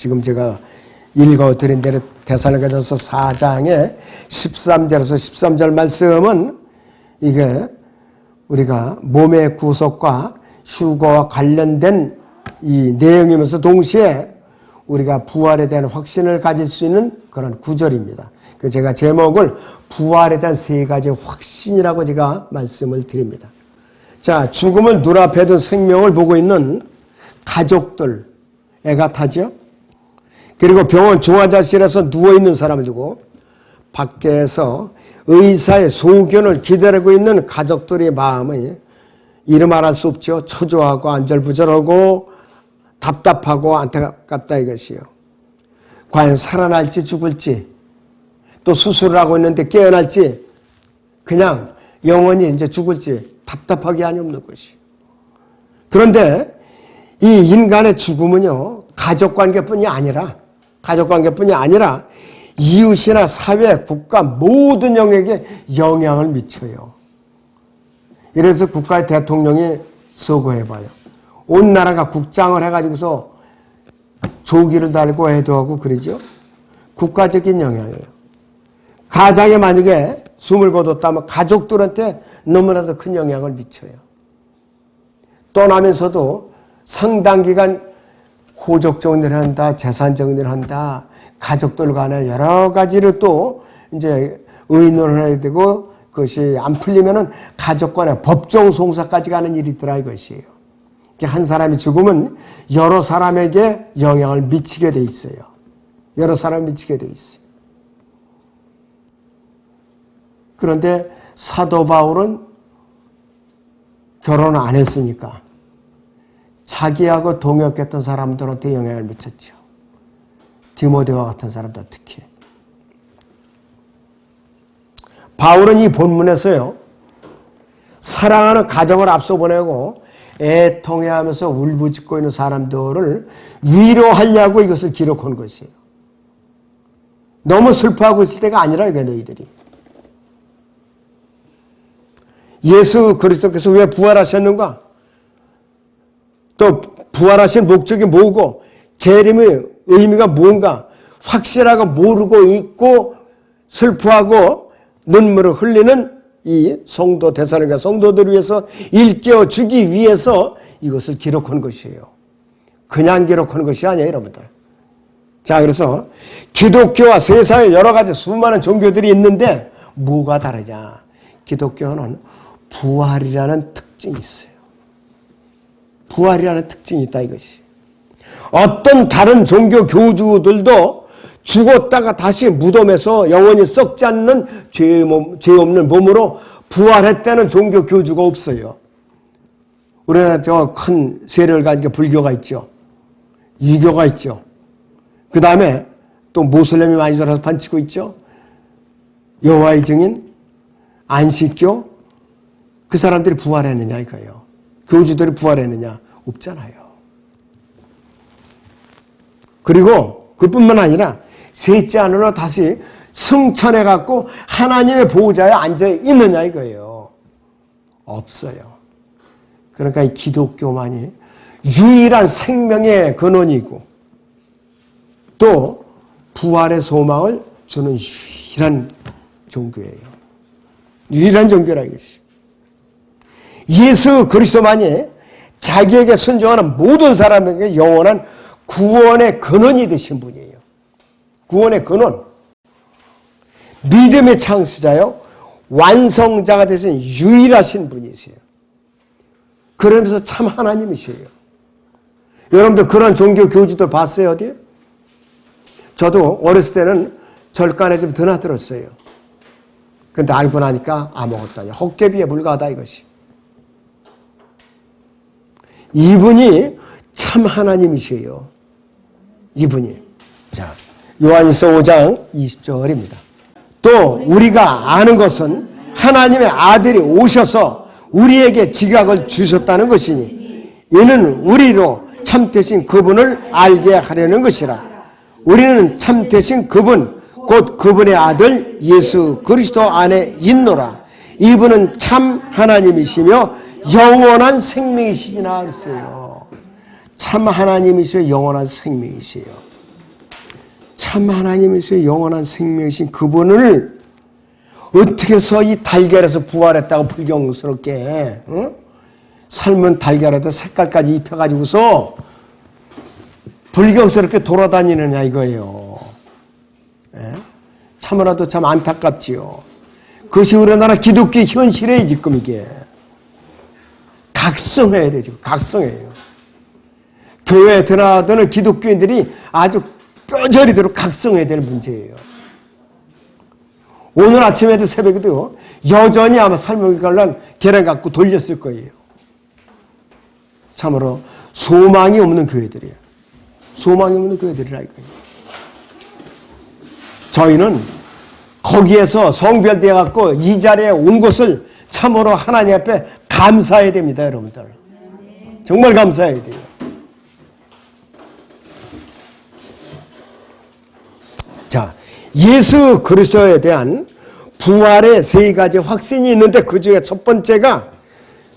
지금 제가 읽어드린 대로 데살로니가전서 4장의 13절에서 13절 말씀은 이게 우리가 몸의 구속과 휴거와 관련된 이 내용이면서 동시에 우리가 부활에 대한 확신을 가질 수 있는 그런 구절입니다. 그래서 제가 제목을 부활에 대한 세 가지 확신이라고 제가 말씀을 드립니다. 자, 죽음을 눈앞에 둔 생명을 보고 있는 가족들, 애가 타죠? 그리고 병원 중환자실에서 누워있는 사람을 두고 밖에서 의사의 소견을 기다리고 있는 가족들의 마음이 이루 말할 수 없죠. 초조하고 안절부절하고 답답하고 안타깝다 이것이요. 과연 살아날지 죽을지, 또 수술을 하고 있는데 깨어날지, 그냥 영원히 이제 죽을지 답답하게 아니 없는 것이. 그런데 이 인간의 죽음은요, 가족관계뿐이 아니라 이웃이나 사회, 국가 모든 영역에 영향을 미쳐요. 이래서 국가의 대통령이 서거해봐요. 온 나라가 국장을 해가지고서 조기를 달고 애도하고 그러죠. 국가적인 영향이에요. 가장에 만약에 숨을 거뒀다면 가족들한테 너무나도 큰 영향을 미쳐요. 떠나면서도 상당 기간 호적 정리를 한다, 재산 정리를 한다, 가족들 간에 여러 가지를 또 이제 의논을 해야 되고, 그것이 안 풀리면은 가족 간에 법정 송사까지 가는 일이 있더라 이것이에요. 한 사람이 죽으면 여러 사람에게 영향을 미치게 돼 있어요. 여러 사람이 미치게 돼 있어요. 그런데 사도 바울은 결혼을 안 했으니까 자기하고 동역했던 사람들한테 영향을 미쳤죠. 디모데와 같은 사람들 특히. 바울은 이 본문에서요, 사랑하는 가정을 앞서 보내고 애통해하면서 울부짖고 있는 사람들을 위로하려고 이것을 기록한 것이에요. 너무 슬퍼하고 있을 때가 아니라 이게 너희들이. 예수 그리스도께서 왜 부활하셨는가? 또 부활하신 목적이 뭐고 재림의 의미가 뭔가 확실하고 모르고 있고 슬퍼하고 눈물을 흘리는 이 성도 데살로니가 성도들을 위해서 일깨워 주기 위해서 이것을 기록한 것이에요. 그냥 기록한 것이 아니에요, 여러분들. 자, 그래서 기독교와 세상에 여러 가지 수많은 종교들이 있는데 뭐가 다르냐? 기독교는 부활이라는 특징이 있어요. 부활이라는 특징이 있다 이것이. 어떤 다른 종교 교주들도 죽었다가 다시 무덤에서 영원히 썩지 않는 죄 없는 몸으로 부활했다는 종교 교주가 없어요. 우리나라 저 큰 세력을 가진 게 불교가 있죠. 유교가 있죠. 그 다음에 또 모슬렘이 많이 들어서 판치고 있죠. 여호와의 증인, 안식교, 그 사람들이 부활했느냐 이거예요. 교주들이 부활했느냐? 없잖아요. 그리고 그뿐만 아니라 셋째 하늘로 다시 승천해갖고 하나님의 보호자에 앉아 있느냐 이거예요. 없어요. 그러니까 이 기독교만이 유일한 생명의 근원이고 또 부활의 소망을 주는 유일한 종교예요. 유일한 종교라 이것이. 예수 그리스도만이 자기에게 순종하는 모든 사람에게 영원한 구원의 근원이 되신 분이에요. 구원의 근원. 믿음의 창시자요. 완성자가 되신 유일하신 분이세요. 그러면서 참 하나님이세요. 여러분들 그런 종교 교주들 봤어요, 어디? 저도 어렸을 때는 절간에 좀 드나들었어요. 근데 알고 나니까 아무것도 아니야. 헛개비에 불과하다 이것이. 이분이 참 하나님이세요. 이분이. 자, 요한일서 5장 20절입니다. 또 우리가 아는 것은 하나님의 아들이 오셔서 우리에게 지각을 주셨다는 것이니 이는 우리로 참되신 그분을 알게 하려는 것이라. 우리는 참되신 그분 곧 그분의 아들 예수 그리스도 안에 있노라. 이분은 참 하나님이시며 영원한 생명이시구나 그랬어요. 참 하나님이시며 영원한 생명이시요. 참 하나님이시여 영원한 생명이신 그분을 어떻게 해서 이 달걀에서 부활했다고 불경스럽게 삶은 달걀에다 색깔까지 입혀가지고서 불경스럽게 돌아다니느냐 이거예요. 예? 참으로도 참 안타깝지요. 그것이 우리나라 기독교의 현실이에요. 지금 이게 각성해야 되죠. 각성해요. 교회에 드나드는 기독교인들이 아주 뼈저리도록 각성해야 될 문제예요. 오늘 아침에도 새벽에도 여전히 아마 삶을 갈란 계란 갖고 돌렸을 거예요. 참으로 소망이 없는 교회들이에요. 소망이 없는 교회들이라 이거예요. 저희는 거기에서 성별되어 갖고 이 자리에 온 것을 참으로 하나님 앞에 감사해야 됩니다, 여러분들. 정말 감사해야 돼요. 자, 예수 그리스도에 대한 부활의 세 가지 확신이 있는데 그 중에 첫 번째가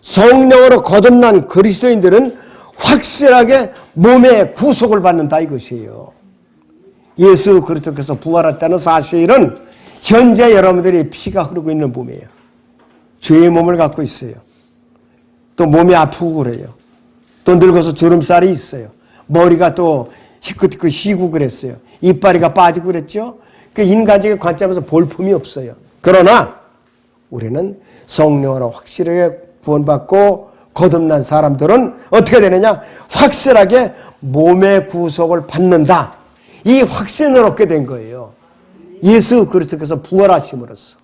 성령으로 거듭난 그리스도인들은 확실하게 몸의 구속을 받는다 이것이에요. 예수 그리스도께서 부활했다는 사실은 현재 여러분들이 피가 흐르고 있는 몸이에요. 죄의 몸을 갖고 있어요. 또 몸이 아프고 그래요. 또 늙어서 주름살이 있어요. 머리가 또 희끗희끗 휘고 그랬어요. 이빨이가 빠지고 그랬죠. 그 인간적인 관점에서 볼품이 없어요. 그러나 우리는 성령으로 확실하게 구원받고 거듭난 사람들은 어떻게 되느냐? 확실하게 몸의 구속을 받는다. 이 확신을 얻게 된 거예요. 예수 그리스도께서 부활하심으로써.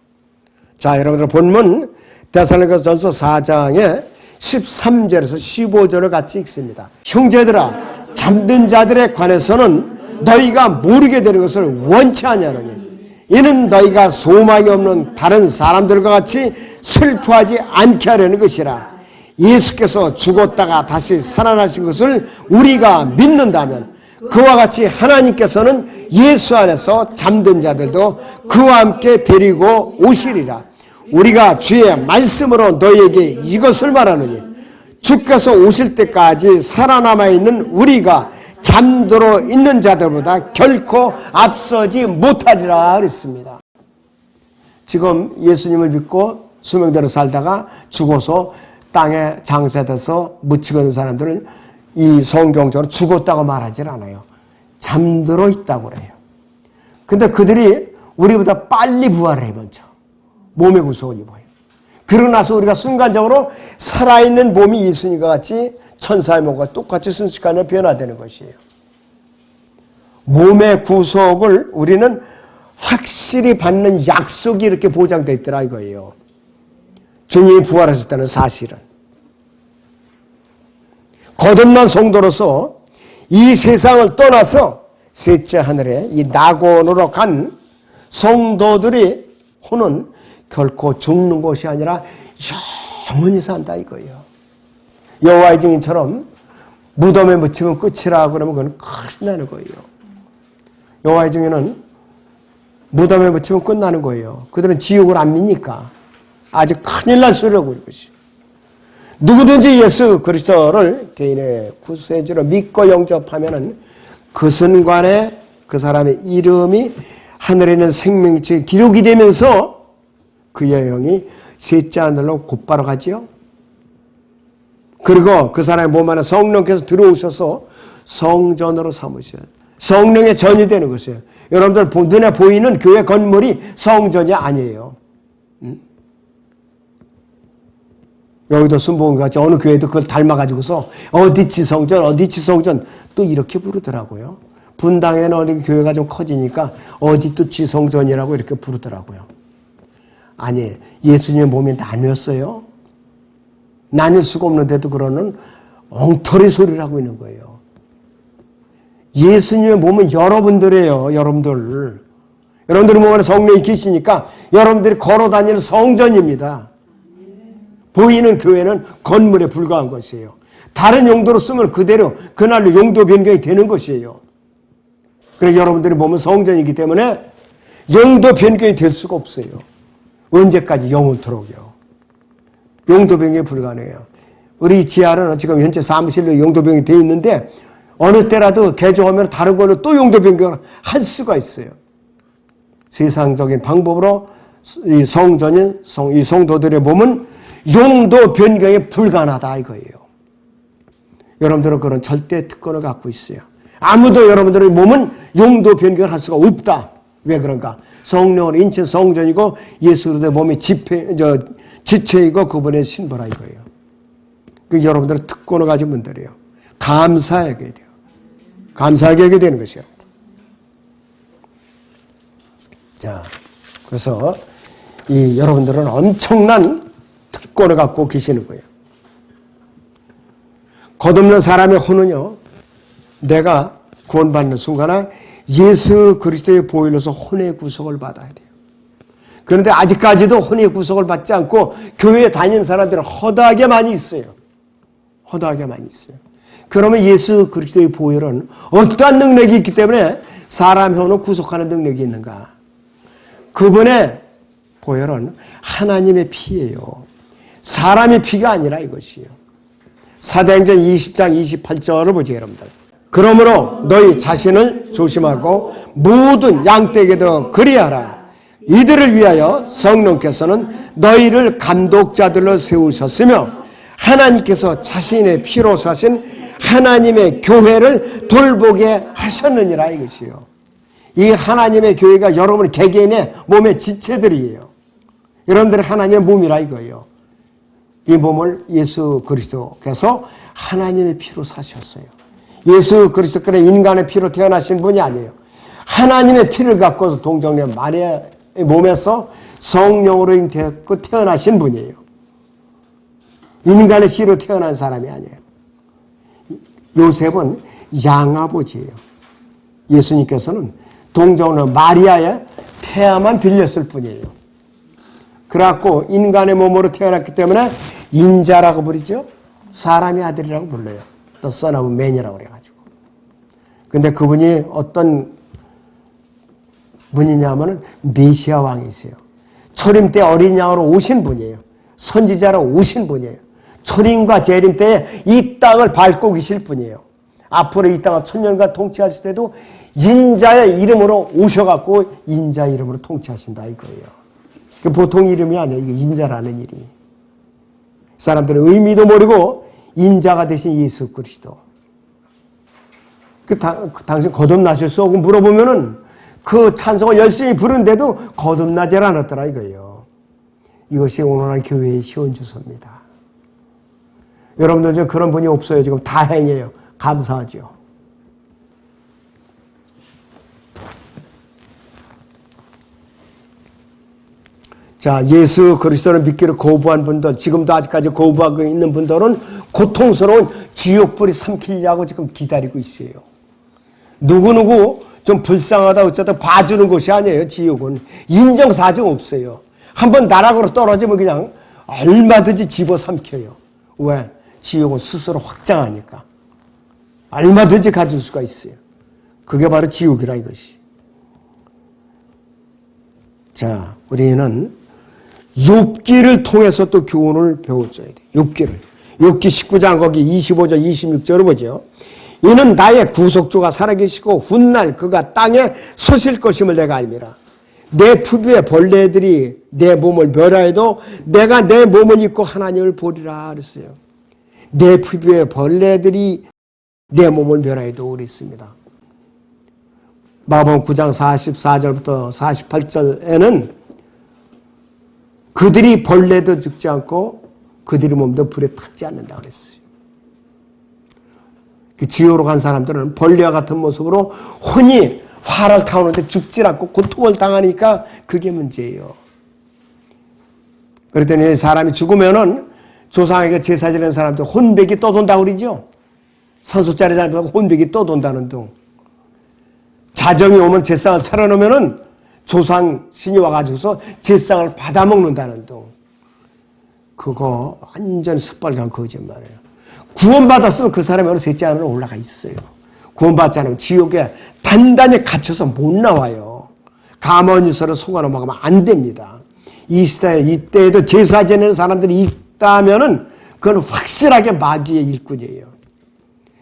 자, 여러분들 본문 데살로니가전서 4장의 13절에서 15절을 같이 읽습니다. 형제들아, 잠든 자들에 관해서는 너희가 모르게 되는 것을 원치 아니하노니 이는 너희가 소망이 없는 다른 사람들과 같이 슬퍼하지 않게 하려는 것이라. 예수께서 죽었다가 다시 살아나신 것을 우리가 믿는다면 그와 같이 하나님께서는 예수 안에서 잠든 자들도 그와 함께 데리고 오시리라. 우리가 주의 말씀으로 너희에게 이것을 말하노니 주께서 오실 때까지 살아남아 있는 우리가 잠들어 있는 자들보다 결코 앞서지 못하리라 그랬습니다. 지금 예수님을 믿고 수명대로 살다가 죽어서 땅에 장사돼서 묻히고 있는 사람들은 이 성경적으로 죽었다고 말하지 않아요. 잠들어 있다고 그래요. 근데 그들이 우리보다 빨리 부활을 해 먼저. 몸의 구속을 입어요. 그러고 나서 우리가 순간적으로 살아있는 몸이 예수님과 같이 천사의 몸과 똑같이 순식간에 변화되는 것이에요. 몸의 구속을 우리는 확실히 받는 약속이 이렇게 보장되어 있더라 이거예요. 주님이 부활하셨다는 사실은. 거듭난 성도로서 이 세상을 떠나서 셋째 하늘에 이 낙원으로 간 성도들이 혼은 결코 죽는 것이 아니라 영원히 산다 이거예요. 여호와의 증인처럼 무덤에 묻히면 끝이라 그러면 그건 큰일 나는 거예요. 여호와의 증인은 무덤에 묻히면 끝나는 거예요. 그들은 지옥을 안 믿니까 아주 큰일 날 소리라고 이것이. 누구든지 예수 그리스도를 개인의 구세주로 믿고 영접하면은 그 순간에 그 사람의 이름이 하늘에 있는 생명체에 기록이 되면서 그의 영이 셋째 하늘로 곧바로 가지요. 그리고 그 사람의 몸 안에 성령께서 들어오셔서 성전으로 삼으셔요. 성령의 전이 되는 것이에요. 여러분들 눈에 보이는 교회 건물이 성전이 아니에요. 여기도 순복음같이 어느 교회도 그걸 닮아가지고서 어디치 성전 어디치 성전 또 이렇게 부르더라고요. 분당에는 어디 교회가 좀 커지니까 어디 또 지성전이라고 이렇게 부르더라고요. 아니, 예수님의 몸이 나뉘었어요. 나뉠 수가 없는데도 그러는 엉터리 소리를 하고 있는 거예요. 예수님의 몸은 여러분들이에요. 여러분들. 여러분들의 몸 안에 성령이 계시니까 여러분들이 걸어다니는 성전입니다. 보이는 교회는 건물에 불과한 것이에요. 다른 용도로 쓰면 그대로 그날로 용도 변경이 되는 것이에요. 그래서 여러분들이 몸은 성전이기 때문에 용도 변경이 될 수가 없어요. 언제까지 영원토록요. 용도 변경이 불가능해요. 우리 지하는 지금 현재 사무실로 용도 변경이 되어 있는데 어느 때라도 개종하면 다른 걸로 또 용도 변경을 할 수가 있어요. 세상적인 방법으로 이 이 성도들의 몸은 용도 변경이 불가능하다 이거예요. 여러분들은 그런 절대 특권을 갖고 있어요. 아무도 여러분들의 몸은 용도 변경을 할 수가 없다. 왜 그런가? 성령으로 인체 성전이고 예수 그리스도의 몸이 지체이고 그분의 신부라 이거예요. 그 여러분들은 특권을 가진 분들이에요. 감사하게 돼요. 감사하게 하게 되는 것이요. 자, 그래서 이 여러분들은 엄청난 특권을 갖고 계시는 거예요. 거듭난 사람의 혼은요, 내가 구원받는 순간에 예수 그리스도의 보혈로서 혼의 구속을 받아야 돼요. 그런데 아직까지도 혼의 구속을 받지 않고 교회에 다니는 사람들은 허다하게 많이 있어요. 허다하게 많이 있어요. 그러면 예수 그리스도의 보혈은 어떠한 능력이 있기 때문에 사람 혼을 구속하는 능력이 있는가? 그분의 보혈은 하나님의 피예요. 사람의 피가 아니라 이것이요. 사도행전 20장 28절을 보세요, 여러분들. 그러므로 너희 자신을 조심하고 모든 양떼에게도 그리하라. 이들을 위하여 성령께서는 너희를 감독자들로 세우셨으며 하나님께서 자신의 피로 사신 하나님의 교회를 돌보게 하셨느니라 이것이요. 이 하나님의 교회가 여러분 개개인의 몸의 지체들이에요. 여러분들이 하나님의 몸이라 이거예요. 이 몸을 예수 그리스도께서 하나님의 피로 사셨어요. 예수 그리스도께서 인간의 피로 태어나신 분이 아니에요. 하나님의 피를 갖고서 동정녀 마리아의 몸에서 성령으로 잉태했고 태어나신 분이에요. 인간의 씨로 태어난 사람이 아니에요. 요셉은 양아버지예요. 예수님께서는 동정녀 마리아의 태아만 빌렸을 뿐이에요. 그래갖고 인간의 몸으로 태어났기 때문에 인자라고 부르죠. 사람의 아들이라고 불러요. The son of man이라고 그래가지고. 근데 그분이 어떤 분이냐면은 메시아 왕이세요. 초림 때 어린 양으로 오신 분이에요. 선지자로 오신 분이에요. 초림과 재림 때에 이 땅을 밟고 계실 분이에요. 앞으로 이 땅을 천년간 통치하실 때도 인자의 이름으로 오셔갖고 인자 이름으로 통치하신다 이거예요. 보통 이름이 아니에요. 이게 인자라는 이름이. 사람들은 의미도 모르고 인자가 되신 예수 그리스도. 당신 거듭나실 수 없고 물어보면은 그 찬송을 열심히 부르는데도 거듭나질 않았더라 이거예요. 이것이 오늘날 교회의 희원주소입니다. 여러분들 지금 그런 분이 없어요. 지금 다행이에요. 감사하죠. 자, 예수 그리스도를 믿기를 거부한 분들, 지금도 아직까지 거부하고 있는 분들은 고통스러운 지옥불이 삼키려고 지금 기다리고 있어요. 누구누구 좀 불쌍하다 어쩌다 봐주는 것이 아니에요. 지옥은 인정사정 없어요. 한번 나락으로 떨어지면 그냥 얼마든지 집어삼켜요. 왜? 지옥은 스스로 확장하니까. 얼마든지 가질 수가 있어요. 그게 바로 지옥이라 이것이. 자, 우리는 욥기를 통해서 또 교훈을 배워줘야 돼요. 욥기 19장 거기 25절 26절을 보죠. 이는 나의 구속주가 살아계시고 훗날 그가 땅에 서실 것임을 내가 알미라. 내 피부에 벌레들이 내 몸을 멸하여도 내가 내 몸을 입고 하나님을 보리라 그랬어요. 내 피부에 벌레들이 내 몸을 멸하여도 그랬습니다. 마가복음 9장 44절부터 48절에는 그들이 벌레도 죽지 않고 그들의 몸도 불에 타지 않는다 그랬어요. 그 지옥으로 간 사람들은 벌레와 같은 모습으로 혼이 화를 타오는데 죽지 않고 고통을 당하니까 그게 문제예요. 그랬더니 사람이 죽으면은 조상에게 제사 지내는 사람들 혼백이 떠돈다고 그러죠. 산소짜리 잘못하고 혼백이 떠돈다는 등. 자정이 오면 제상을 차려놓으면은 조상 신이 와가지고서 제상을 받아먹는다는 등. 그거 완전 새빨간 거짓말이에요. 구원받았으면 그 사람이 어느 셋째 안으로 올라가 있어요. 구원받지 않으면 지옥에 단단히 갇혀서 못 나와요. 가만히서는 속아 넘어가면 안 됩니다. 이 시대에 이때에도 제사 지내는 사람들이 있다면은 그건 확실하게 마귀의 일꾼이에요.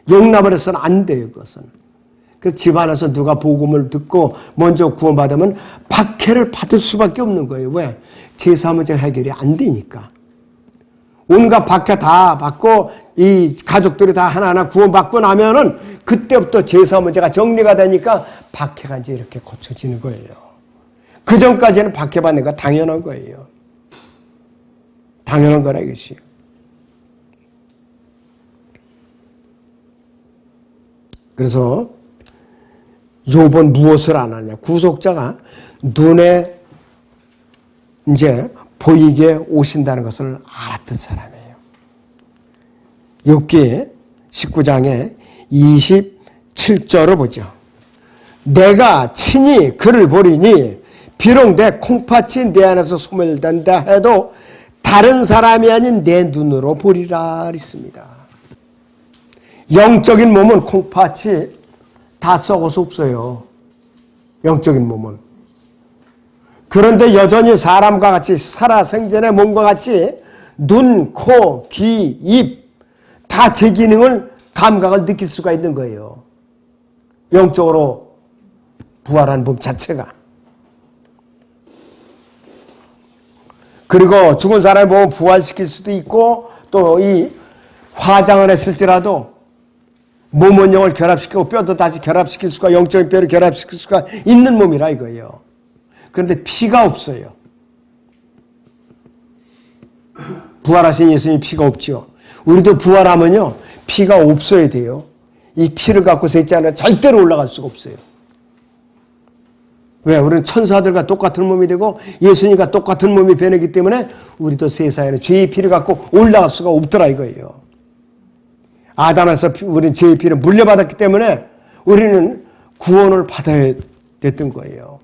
용납을 해서는 안 돼요, 그것은. 그 집안에서 누가 복음을 듣고 먼저 구원받으면 박해를 받을 수밖에 없는 거예요. 왜? 제사 문제 해결이 안 되니까. 온갖 박해 다 받고 이 가족들이 다 하나하나 구원받고 나면은 그때부터 제사 문제가 정리가 되니까 박해가 이제 이렇게 고쳐지는 거예요. 그 전까지는 박해받는 거 당연한 거예요. 당연한 거라 이것이. 그래서 욥은 무엇을 안 하냐? 구속자가 눈에 이제 보이게 오신다는 것을 알았던 사람이에요. 욥기 19장에 27절을 보죠. 내가 친히 그를 보리니 비록 내 콩팥이 내 안에서 소멸된다 해도 다른 사람이 아닌 내 눈으로 보리라 했습니다. 영적인 몸은 콩팥이 다 썩어서 없어요. 영적인 몸은. 그런데 여전히 사람과 같이 살아생전의 몸과 같이 눈, 코, 귀, 입 다 제 기능을 감각을 느낄 수가 있는 거예요. 영적으로 부활한 몸 자체가. 그리고 죽은 사람을 보면 부활시킬 수도 있고 또 이 화장을 했을지라도 몸은 영을 결합시키고 뼈도 다시 결합시킬 수가 영적인 뼈를 결합시킬 수가 있는 몸이라 이거예요. 그런데 피가 없어요. 부활하신 예수님 피가 없죠. 우리도 부활하면요 피가 없어야 돼요. 이 피를 갖고 셋째는 절대로 올라갈 수가 없어요. 왜? 우리는 천사들과 똑같은 몸이 되고 예수님과 똑같은 몸이 변하기 때문에 우리도 세상에는 죄의 피를 갖고 올라갈 수가 없더라 이거예요. 아담에서 우리는 죄의 피를 물려받았기 때문에 우리는 구원을 받아야 됐던 거예요.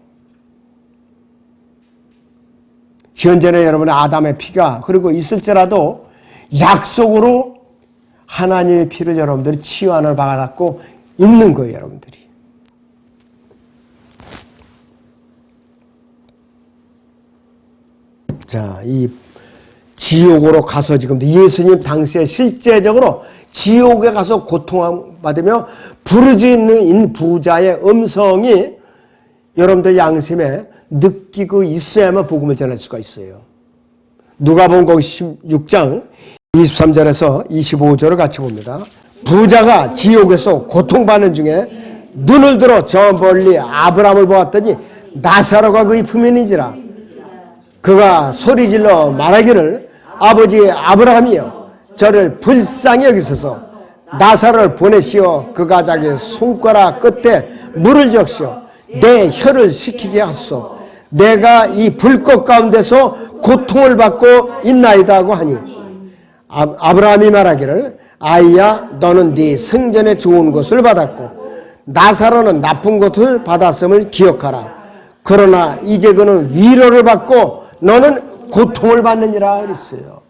현재는 여러분의 아담의 피가 그리고 있을지라도 약속으로 하나님의 피를 여러분들이 치유하는 바가 갖고 있는 거예요, 여러분들이. 자, 이 지옥으로 가서 지금 예수님 당시에 실제적으로 지옥에 가서 고통받으며 부르짖는 부자의 음성이 여러분들 양심에 느끼고 있어야만 복음을 전할 수가 있어요. 누가복음 거기 16장 23절에서 25절을 같이 봅니다. 부자가 지옥에서 고통받는 중에 눈을 들어 저 멀리 아브라함을 보았더니 나사로가 그의 품인이지라. 그가 소리질러 말하기를 아버지 아브라함이여 저를 불쌍히 여기소서 나사로를 보내시어 그가 자기 손가락 끝에 물을 적시어 내 혀를 식히게 하소서 내가 이 불꽃 가운데서 고통을 받고 있나이다 하고 하니 아브라함이 말하기를 아이야 너는 네 생전에 좋은 것을 받았고 나사로는 나쁜 것을 받았음을 기억하라. 그러나 이제 그는 위로를 받고 너는 고통을 받느니라 그랬어요.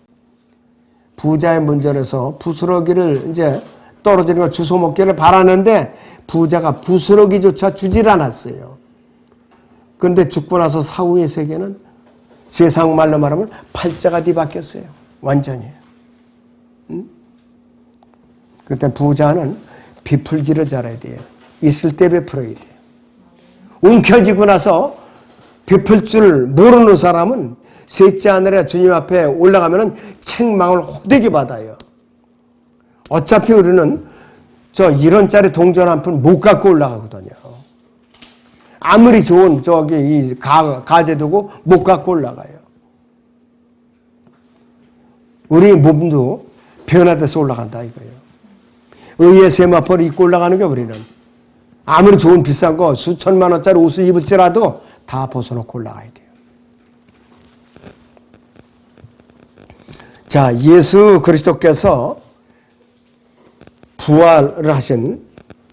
부자의 문전에서 부스러기를 이제 떨어지는 걸 주워 먹기를 바라는데 부자가 부스러기조차 주질 않았어요. 그런데 죽고 나서 사후의 세계는 세상 말로 말하면 팔자가 뒤바뀌었어요. 완전히. 그때 부자는 비풀기를 잘해야 돼요. 있을 때 베풀어야 돼요. 움켜쥐고 나서 베풀 줄 모르는 사람은 셋째 하늘에 주님 앞에 올라가면 책망을 호되게 받아요. 어차피 우리는 저 1원짜리 동전 한 푼 못 갖고 올라가거든요. 아무리 좋은 저기 이 가재 두고 못 갖고 올라가요. 우리 몸도 변화돼서 올라간다 이거예요. 의의 세마포를 입고 올라가는 게 우리는 아무리 좋은 비싼 거 수천만 원짜리 옷을 입을지라도 다 벗어놓고 올라가야 돼요. 자, 예수 그리스도께서 부활을 하신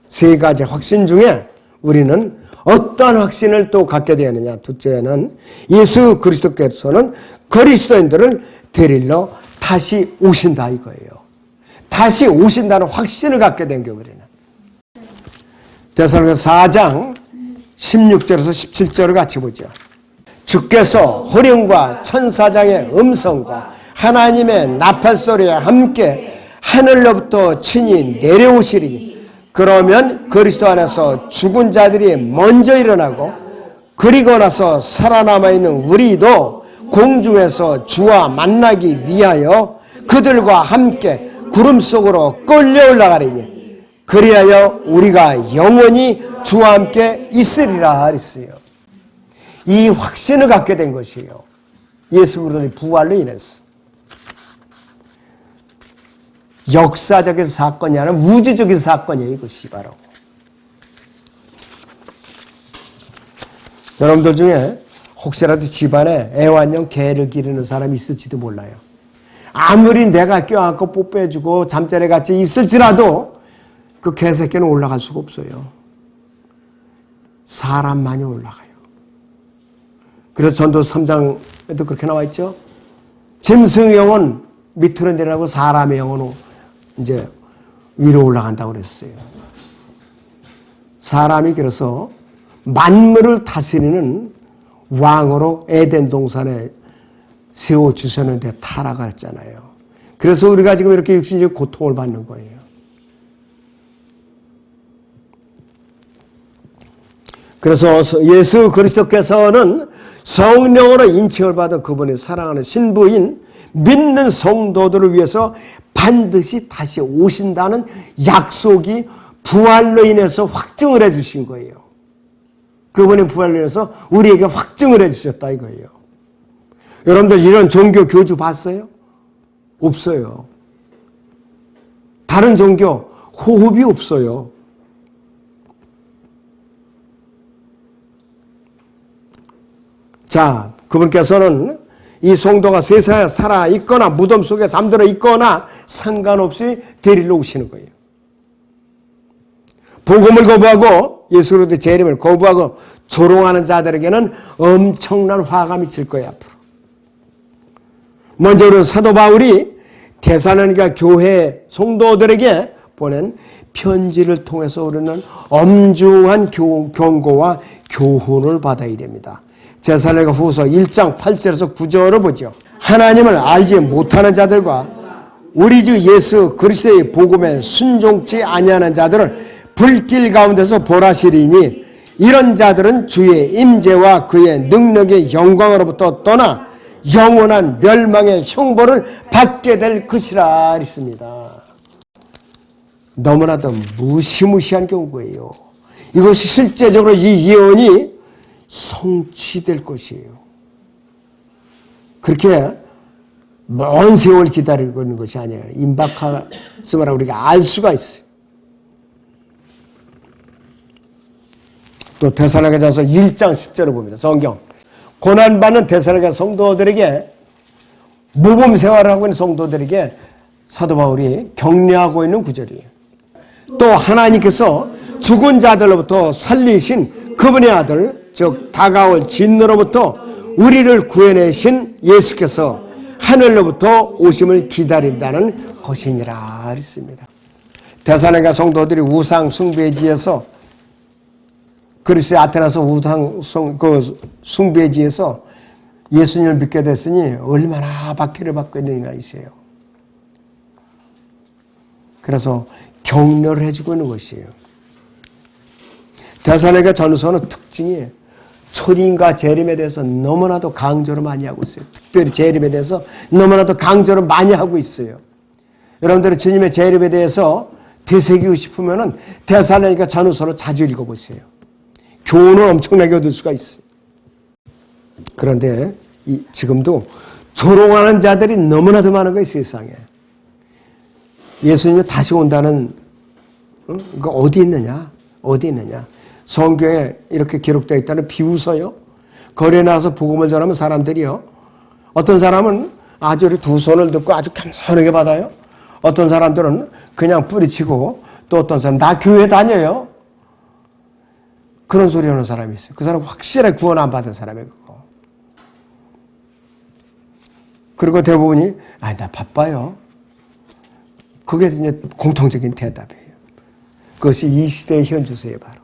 세 가지 확신 중에 우리는 어떤 확신을 또 갖게 되느냐. 둘째는 예수 그리스도께서는 그리스도인들을 데리러 다시 오신다 이거예요. 다시 오신다는 확신을 갖게 된 게 우리는. 데살로니가서 4장 16절에서 17절을 같이 보죠. 주께서 호령과 천사장의 음성과 하나님의 나팔소리와 함께 하늘로부터 친히 내려오시리니 그러면 그리스도 안에서 죽은 자들이 먼저 일어나고 그리고 나서 살아남아 있는 우리도 공중에서 주와 만나기 위하여 그들과 함께 구름 속으로 끌려 올라가리니 그리하여 우리가 영원히 주와 함께 있으리라 그랬어요. 이 확신을 갖게 된 것이에요. 예수 그리스도의 부활로 인해서. 역사적인 사건이 아니라 우주적인 사건이에요. 이것이 바로. 여러분들 중에 혹시라도 집안에 애완용 개를 기르는 사람이 있을지도 몰라요. 아무리 내가 껴안고 뽀뽀해주고 잠자리에 같이 있을지라도 그 개새끼는 올라갈 수가 없어요. 사람만이 올라가요. 그래서 전도 3장에도 그렇게 나와 있죠. 짐승의 영은 밑으로 내려가고 사람의 영은 이제 위로 올라간다고 그랬어요. 사람이 그래서 만물을 다스리는 왕으로 에덴 동산에 세워주셨는데 타락을 했잖아요. 그래서 우리가 지금 이렇게 육신적 고통을 받는 거예요. 그래서 예수 그리스도께서는 성령으로 인칭을 받은 그분의 사랑하는 신부인 믿는 성도들을 위해서 반드시 다시 오신다는 약속이 부활로 인해서 확증을 해주신 거예요. 그분의 부활로 인해서 우리에게 확증을 해주셨다 이거예요. 여러분들 이런 종교 교주 봤어요? 없어요. 다른 종교 호흡이 없어요. 자, 그분께서는 이 성도가 세상에 살아 있거나 무덤 속에 잠들어 있거나 상관없이 데리러 오시는 거예요. 복음을 거부하고 예수 그리스도의 재림을 거부하고 조롱하는 자들에게는 엄청난 화가 미칠 거예요. 앞으로. 먼저 우리 사도 바울이 데살로니가 교회 성도들에게 보낸 편지를 통해서 우리는 엄중한 경고와 교훈을 받아야 됩니다. 데살로니가 후서 1장 8절에서 9절을 보죠. 하나님을 알지 못하는 자들과 우리 주 예수 그리스도의 복음에 순종치 아니하는 자들을 불길 가운데서 벌하시리니 이런 자들은 주의 임재와 그의 능력의 영광으로부터 떠나 영원한 멸망의 형벌을 받게 될 것이라 했습니다. 너무나도 무시무시한 경우예요. 이것이 실제적으로 이 예언이 성취될 것이에요. 그렇게 먼 세월 기다리고 있는 것이 아니에요. 임박했음을 우리가 알 수가 있어요. 또 데살로니가전서 1장 10절을 봅니다. 성경. 고난받는 데살로니가 성도들에게 모범 생활을 하고 있는 성도들에게 사도 바울이 격려하고 있는 구절이에요. 또 하나님께서 죽은 자들로부터 살리신 그분의 아들 즉 다가올 진노로부터 우리를 구해내신 예수께서 하늘로부터 오심을 기다린다는 것이니라 했습니다. 데살로니가 성도들이 우상 숭배지에서 그리스의 아테나서 우상 숭배지에서 예수님을 믿게 됐으니 얼마나 박해를 받고 있는가 있어요. 그래서 격려를 해주고 있는 것이에요. 데살로니가 전서는 특징이 초림과 재림에 대해서 너무나도 강조를 많이 하고 있어요. 특별히 재림에 대해서 너무나도 강조를 많이 하고 있어요. 여러분들은 주님의 재림에 대해서 되새기고 싶으면 데살로니가 전서를 자주 읽어보세요. 교훈을 엄청나게 얻을 수가 있어요. 그런데 지금도 조롱하는 자들이 너무나도 많은 거예요. 세상에. 예수님이 다시 온다는 그 어디 있느냐? 어디 있느냐? 성경에 이렇게 기록되어 있다는 비웃어요. 거리에 나와서 복음을 전하면 사람들이요. 어떤 사람은 아주 두 손을 듣고 아주 겸손하게 받아요. 어떤 사람들은 그냥 뿌리치고 또 어떤 사람은 나 교회 다녀요. 그런 소리 하는 사람이 있어요. 그 사람 확실하게 구원 안 받은 사람이에요. 그거. 그리고 대부분이 나 바빠요. 그게 이제 공통적인 대답이에요. 그것이 이 시대의 현주소예요. 바로.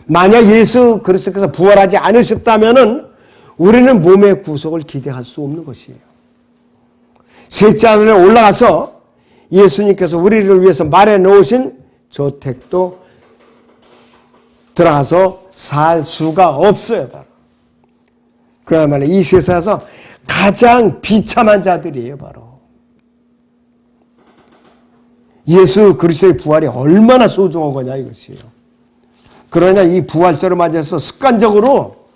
만약 예수 그리스도께서 부활하지 않으셨다면 우리는 몸의 구속을 기대할 수 없는 것이에요. 셋째 하늘에 올라가서 예수님께서 우리를 위해서 말해 놓으신 저택도 들어가서 살 수가 없어요. 바로. 그야말로 이 세상에서 가장 비참한 자들이에요. 바로. 예수 그리스도의 부활이 얼마나 소중한 거냐 이것이에요. 그러냐 이 부활절을 맞이해서 습관적으로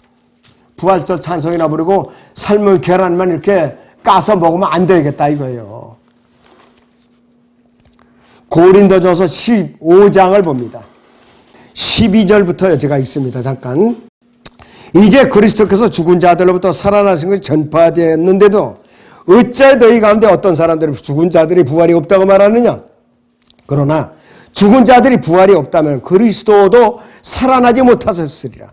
부활절 찬송이나 부르고 삶의 계란만 이렇게 까서 먹으면 안 되겠다 이거예요. 고린도전서 15장을 봅니다. 12절부터 제가 읽습니다. 잠깐. 이제 그리스도께서 죽은 자들로부터 살아나신 것이 전파되었는데도 어째 너희 가운데 어떤 사람들이 죽은 자들이 부활이 없다고 말하느냐? 그러나 죽은 자들이 부활이 없다면 그리스도도 살아나지 못하셨으리라.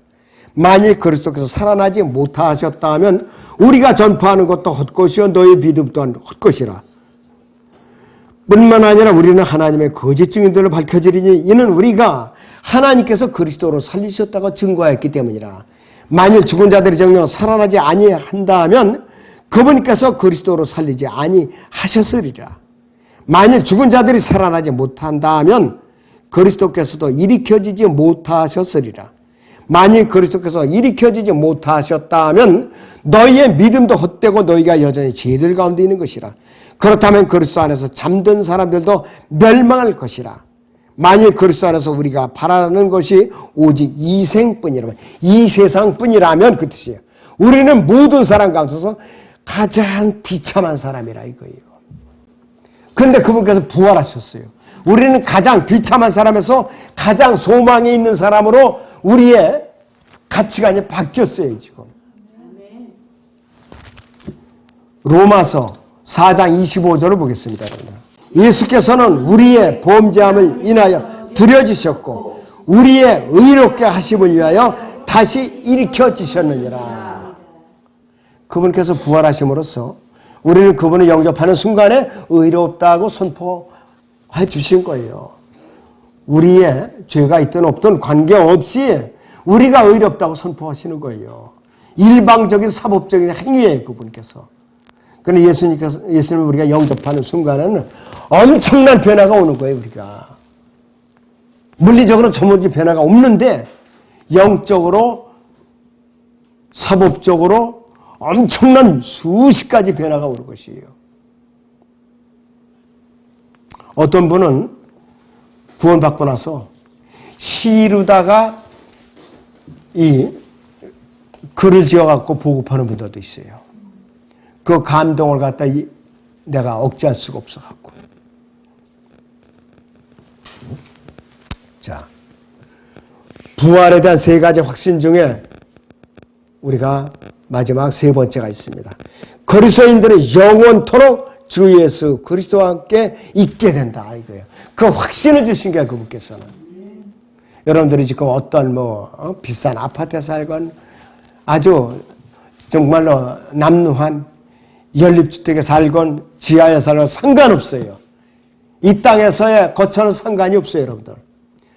만일 그리스도께서 살아나지 못하셨다면 우리가 전파하는 것도 헛것이요 너희 믿음 또한 헛것이라. 뿐만 아니라 우리는 하나님의 거짓 증인들로 밝혀지리니 이는 우리가 하나님께서 그리스도로 살리셨다고 증거하였기 때문이라. 만일 죽은 자들이 정녕 살아나지 아니한다면 그분께서 그리스도로 살리지 아니하셨으리라. 만일 죽은 자들이 살아나지 못한다면 그리스도께서도 일으켜지지 못하셨으리라. 만일 그리스도께서 일으켜지지 못하셨다면 너희의 믿음도 헛되고 너희가 여전히 죄들 가운데 있는 것이라. 그렇다면 그리스도 안에서 잠든 사람들도 멸망할 것이라. 만일 그리스도 안에서 우리가 바라는 것이 오직 이 생뿐이라면, 이 세상뿐이라면 그 뜻이에요. 우리는 모든 사람 가운데서 가장 비참한 사람이라 이거예요. 그런데 그분께서 부활하셨어요. 우리는 가장 비참한 사람에서 가장 소망이 있는 사람으로 우리의 가치관이 바뀌었어요, 지금. 로마서 4장 25절을 보겠습니다, 여러분. 예수께서는 우리의 범죄함을 인하여 들여지셨고 우리의 의롭게 하심을 위하여 다시 일으켜지셨느니라. 그분께서 부활하심으로써 우리는 그분을 영접하는 순간에 의롭다고 선포해 주신 거예요. 우리의 죄가 있든 없든 관계없이 우리가 의롭다고 선포하시는 거예요. 일방적인 사법적인 행위예요, 그분께서. 그런데 예수님을 우리가 영접하는 순간에는 엄청난 변화가 오는 거예요, 우리가. 물리적으로 전문적인 변화가 없는데 영적으로, 사법적으로 엄청난 수십 가지 변화가 오는 것이에요. 어떤 분은 구원받고 나서 시루다가 이 글을 지어갖고 보급하는 분들도 있어요. 그 감동을 갖다 내가 억제할 수가 없어갖고. 자, 부활에 대한 세 가지 확신 중에 우리가 마지막 세 번째가 있습니다. 그리스도인들은 영원토록 주 예수 그리스도와 함께 있게 된다 이거예요. 그 확신을 주신 게 그분께서는. 여러분들이 지금 어떤 비싼 아파트에 살건 아주 정말로 남루한 연립주택에 살건 지하에 살건 상관없어요. 이 땅에서의 거처는 상관이 없어요, 여러분들.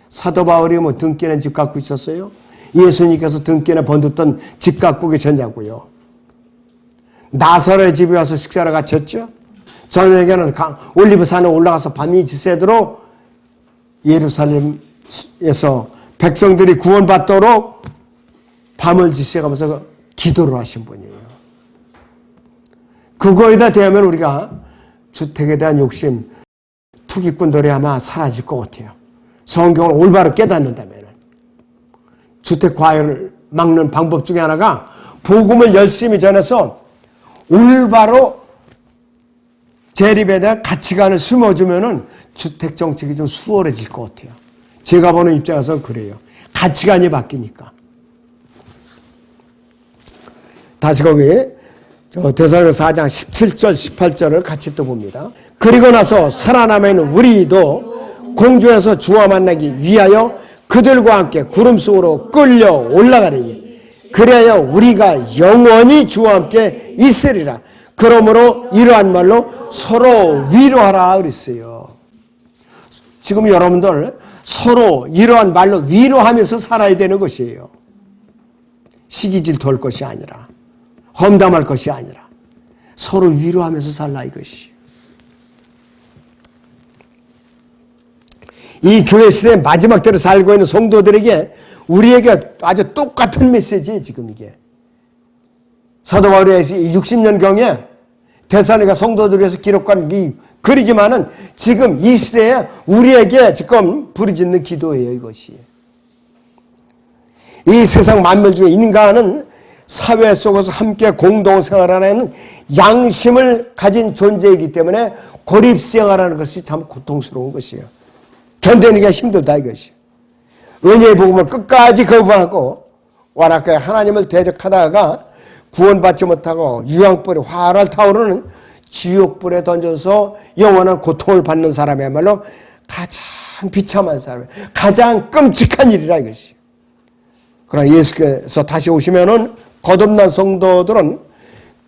사도 바울이 등기는 집 갖고 있었어요? 예수님께서 등기는 번듣던 집 갖고 계셨냐고요. 나사로의 집에 와서 식사를 갖췄죠. 저녁에는 올리브산에 올라가서 밤이 지새도록 예루살렘에서 백성들이 구원받도록 밤을 지새가면서 기도를 하신 분이에요. 그거에다 대하면 우리가 주택에 대한 욕심, 투기꾼들이 아마 사라질 것 같아요. 성경을 올바로 깨닫는다면. 주택 과열을 막는 방법 중에 하나가 복음을 열심히 전해서 올바로 재립에 대한 가치관을 심어주면은 주택 정책이 좀 수월해질 것 같아요. 제가 보는 입장에서 그래요. 가치관이 바뀌니까. 다시 거기 데살로니가 4장 17절 18절을 같이 또 봅니다. 그리고 나서 살아남아있는 우리도 공중에서 주와 만나기 위하여 그들과 함께 구름 속으로 끌려 올라가리니 그래야 우리가 영원히 주와 함께 있으리라. 그러므로 이러한 말로 서로 위로하라 그랬어요. 지금 여러분들 서로 이러한 말로 위로하면서 살아야 되는 것이에요. 시기 질투할 것이 아니라 험담할 것이 아니라 서로 위로하면서 살라 이것이. 이 교회 시대 마지막 때로 살고 있는 성도들에게 우리에게 아주 똑같은 메시지예요. 지금 이게. 사도 바울의 60년경에 데살로니가 성도들을 위해서 기록한 이 글이지만은 지금 이 시대에 우리에게 지금 부르짖는 기도예요. 이것이. 이 세상 만물 중에 인간은 사회 속에서 함께 공동생활하는 양심을 가진 존재이기 때문에 고립생활하는 것이 참 고통스러운 것이에요. 견디기가 힘들다 이것이. 은혜의 복음을 끝까지 거부하고 완악하게 하나님을 대적하다가 구원받지 못하고 유황불에 활활 타오르는 지옥불에 던져서 영원한 고통을 받는 사람이야말로 가장 비참한 사람, 가장 끔찍한 일이라 이것이. 그러나 예수께서 다시 오시면은 거듭난 성도들은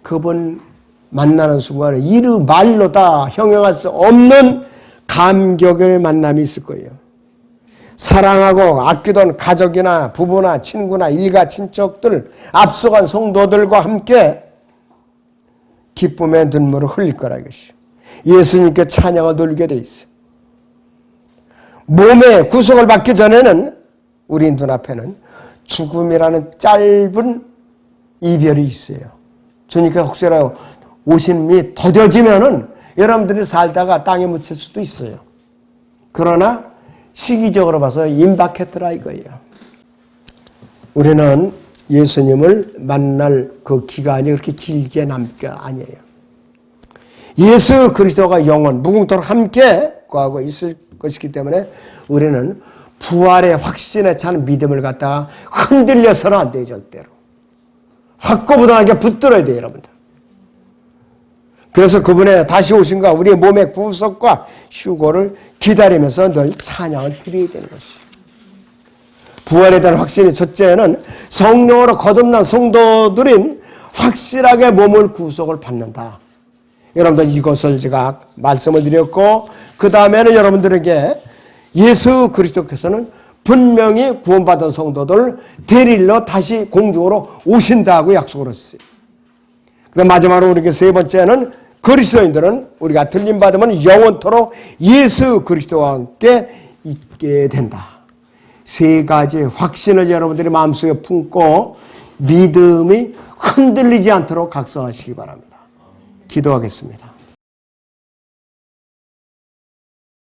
그분 만나는 순간에 이루 말로 다 형용할 수 없는 감격의 만남이 있을 거예요. 사랑하고 아끼던 가족이나 부부나 친구나 일가 친척들, 앞서간 성도들과 함께 기쁨의 눈물을 흘릴 거라 이것이. 예수님께 찬양을 돌리게 돼 있어요. 몸의 구속을 받기 전에는 우리 눈앞에는 죽음이라는 짧은 이별이 있어요. 주님께서 혹시라도 오심이 더뎌지면은 여러분들이 살다가 땅에 묻힐 수도 있어요. 그러나 시기적으로 봐서 임박했더라 이거예요. 우리는 예수님을 만날 그 기간이 그렇게 길게 남을 게 아니에요. 예수 그리스도가 영원 무궁토록 함께 거하고 있을 것이기 때문에 우리는 부활의 확신에 찬 믿음을 갖다가 흔들려서는 안 돼요. 절대로. 확고부동하게 붙들어야 돼요. 여러분들. 그래서 그분의 다시 오심과 우리의 몸의 구속과 휴고를 기다리면서 늘 찬양을 드려야 되는 것이에요. 부활에 대한 확신이 첫째는 성령으로 거듭난 성도들인 확실하게 몸을 구속을 받는다. 여러분들 이것을 제가 말씀을 드렸고 그 다음에는 여러분들에게 예수 그리스도께서는 분명히 구원받은 성도들 데리러 다시 공중으로 오신다고 약속을 했어요. 그다음 마지막으로 우리에게 세 번째는 그리스도인들은 우리가 들림받으면 영원토록 예수 그리스도와 함께 있게 된다. 세 가지 확신을 여러분들이 마음속에 품고 믿음이 흔들리지 않도록 각성하시기 바랍니다. 기도하겠습니다.